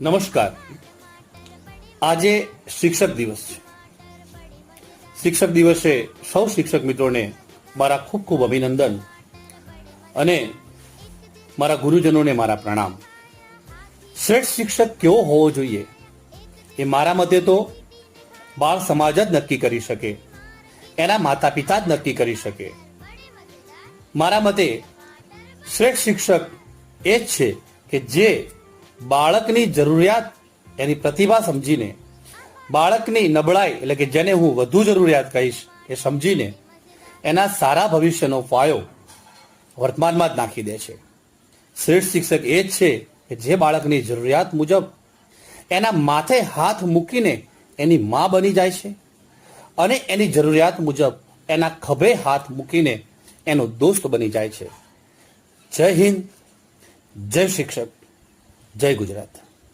નમસ્કાર. આજે શિક્ષક દિવસ છે. શિક્ષક દિવસે સૌ શિક્ષક મિત્રોને મારા ખૂબ ખૂબ અભિનંદન અને મારા ગુરુજનોને મારા પ્રણામ. શ્રેષ્ઠ શિક્ષક કેવો હોવો જોઈએ એ મારા મતે તો બાળ સમાજ જ નક્કી કરી શકે, એના માતા પિતા જ નક્કી કરી શકે. મારા મતે શ્રેષ્ઠ શિક્ષક એ જ છે કે જે બાળકની જરૂરિયાત, એની પ્રતિભા સમજીને, બાળકની નબળાઈ એટલે કે જેને હું વધુ જરૂરિયાત કહીશ એ સમજીને એના સારા ભવિષ્યનો પાયો વર્તમાનમાં જ નાખી દે છે. શ્રેષ્ઠ શિક્ષક એ જ છે કે જે બાળકની જરૂરિયાત મુજબ એના માથે હાથ મૂકીને એની મા બની જાય છે અને એની જરૂરિયાત મુજબ એના ખભે હાથ મૂકીને એનો દોસ્ત બની જાય છે. જય હિન્દ, જય શિક્ષક, જય ગુજરાત.